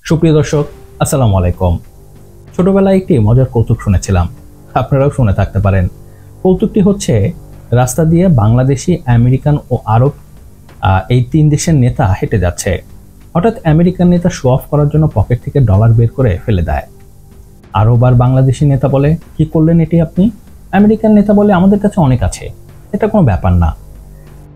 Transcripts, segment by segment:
সুপ্রিয় দর্শক, আসসালামু আলাইকুম। ছোটবেলায় একটি মজার কৌতুক শুনেছিলাম, আপনারাও শুনে থাকতে পারেন। কৌতুকটি হচ্ছে, রাস্তা দিয়ে বাংলাদেশি, আমেরিকান ও আরব এই তিন দেশের নেতা হেঁটে যাচ্ছে। হঠাৎ আমেরিকান নেতা শো অফ করার জন্য পকেট থেকে ডলার বের করে ফেলে দেয়। আরব আর বাংলাদেশি নেতা বলে, কি করলেন এটি আপনি? আমেরিকান নেতা বলে, আমাদের কাছে অনেক আছে, এটা কোনো ব্যাপার না।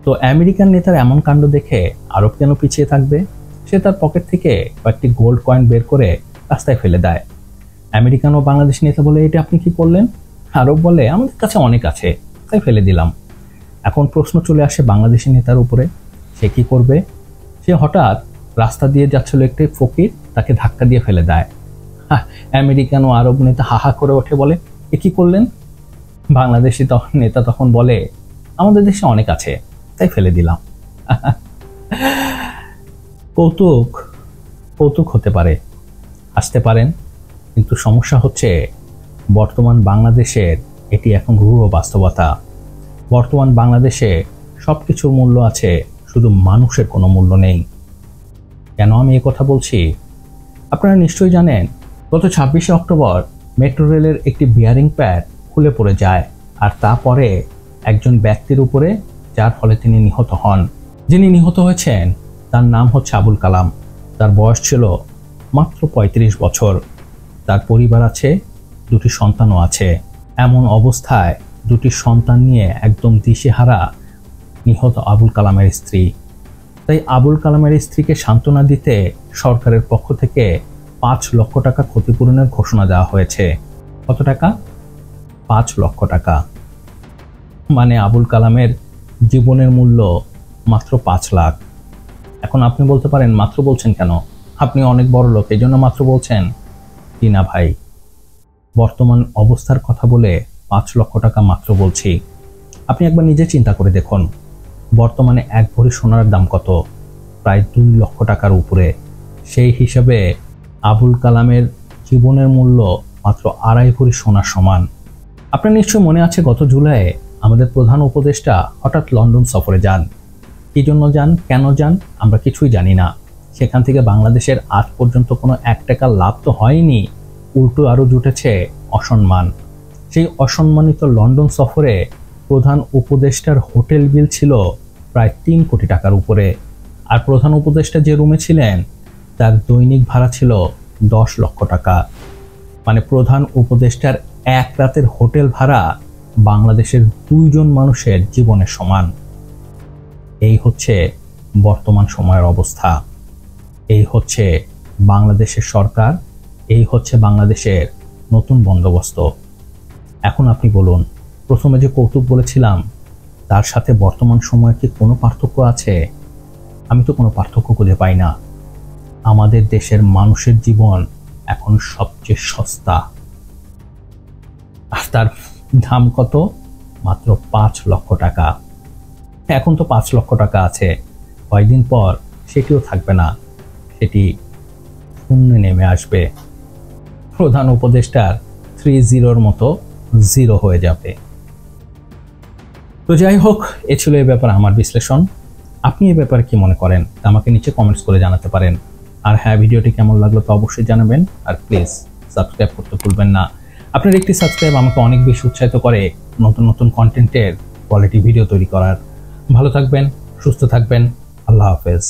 তো আমেরিকান নেতার এমন কাণ্ড দেখে আরব কেন পিছিয়ে থাকবে? সে তার পকেট থেকে কয়েকটি গোল্ড কয়েন বের করে রাস্তায় ফেলে দেয়। আমেরিকান ও বাংলাদেশি নেতা বলে, এটা আপনি কি করলেন? আরব বলে, আমাদের কাছে অনেক আছে, তাই ফেলে দিলাম। এখন প্রশ্ন চলে আসে বাংলাদেশি নেতার উপরে, সে কি করবে? সে হঠাৎ রাস্তা দিয়ে যাচ্ছিল একটি ফকির, তাকে ধাক্কা দিয়ে ফেলে দেয়। আমেরিকান ও আরব নেতা হাহা করে ওঠে, বলে, এ কি করলেন? বাংলাদেশি নেতা তখন বলে, আমাদের দেশে অনেক আছে, তাই ফেলে দিলাম। কৌতুক কৌতুক হতে পারে, হাসতে পারেন, কিন্তু সমস্যা হচ্ছে বর্তমান বাংলাদেশের এটি এখন রূঢ় বাস্তবতা। বর্তমান বাংলাদেশে সব কিছুর মূল্য আছে, শুধু মানুষের কোনো মূল্য নেই। কেন আমি এই কথা বলছি? আপনারা নিশ্চয়ই জানেন, গত 26শে অক্টোবর মেট্রো রেলের একটি বিয়ারিং প্যাড খুলে পড়ে যায়, আর তারপরে একজন ব্যক্তির উপরে, যার ফলে তিনি নিহত হন। যিনি নিহত হয়েছেন তার নাম হচ্ছে আবুল কালাম। তার বয়স ছিল মাত্র 35 বছর। তার পরিবার আছে, দুটি সন্তানও আছে। এমন অবস্থায় দুটি সন্তান নিয়ে একদম দিশেহারা নিহত আবুল কালামের স্ত্রী। তাই আবুল কালামের স্ত্রীকে সান্ত্বনা দিতে সরকারের পক্ষ থেকে 5 লক্ষ টাকা ক্ষতিপূরণের ঘোষণা দেওয়া হয়েছে। কত টাকা? 5 লক্ষ টাকা। মানে আবুল কালামের জীবনের মূল্য মাত্র 5 লাখ। এখন আপনি বলতে পারেন, মাত্র বলছেন কেন? আপনি অনেক বড় লোক, এই জন্য মাত্র বলছেন? কি না ভাই, বর্তমান অবস্থার কথা বলে 5 লক্ষ টাকা মাত্র বলছি। আপনি একবার নিজে চিন্তা করে দেখুন, বর্তমানে 1 ভরি সোনার দাম কত? প্রায় 2 লক্ষ টাকার উপরে। সেই হিসাবে আবুল কালামের জীবনের মূল্য মাত্র 2.5 ভরি সোনার সমান। আপনার নিশ্চয় মনে আছে, গত জুলাইয়ে আমাদের প্রধান উপদেষ্টা হঠাৎ লন্ডন সফরে যান। কি জন্য যান, কেন যান, আমরা কিছুই জানি না। সেখান থেকে বাংলাদেশের আজ পর্যন্ত কোনো 1 টাকার লাভ তো হয়নি, উল্টো আরও জুটেছে অসম্মান। সেই অসম্মানিত লন্ডন সফরে প্রধান উপদেষ্টার হোটেল বিল ছিল প্রায় 3 কোটি টাকার উপরে। আর প্রধান উপদেষ্টা যে রুমে ছিলেন তার দৈনিক ভাড়া ছিল 10 লক্ষ টাকা। মানে প্রধান উপদেষ্টার 1 রাতের হোটেল ভাড়া বাংলাদেশের 2 জন মানুষের জীবনের সমান। এই হচ্ছে বর্তমান সময়ের অবস্থা। এই হচ্ছে বাংলাদেশের সরকার, এই হচ্ছে বাংলাদেশের নতুন বন্দোবস্ত। এখন আপনি বলুন, প্রথমে যে কৌতুক বলেছিলাম তার সাথে বর্তমান সময়ের কি কোনো পার্থক্য আছে? আমি তো কোনো পার্থক্য খুঁজে পাই না। আমাদের দেশের মানুষের জীবন এখন সবচেয়ে সস্তা, আর তার দাম কত? মাত্র 5 লক্ষ টাকা। এখন তো 5 লক্ষ টাকা আছে, কয়েকদিন পর সেটিও থাকবে না, সেটি শূন্যে নেমে আসবে। প্রধান উপদেষ্টার 30 মতো 0 হয়ে যাবে। তো যাই হোক, এ ছিল এই ব্যাপারে আমার বিশ্লেষণ। আপনি এই ব্যাপারে কি মনে করেন আমাকে নিচে কমেন্টস করে জানাতে পারেন। আর হ্যাঁ, ভিডিওটি কেমন লাগলো তো অবশ্যই জানাবেন। আর প্লিজ সাবস্ক্রাইব করতে ভুলবেন না। আপনার একটি সাবস্ক্রাইব আমাকে অনেক বেশি উৎসাহিত করে নতুন নতুন কন্টেন্টের কোয়ালিটি ভিডিও তৈরি করার। ভালো থাকবেন, সুস্থ থাকবেন, আল্লাহ হাফেজ।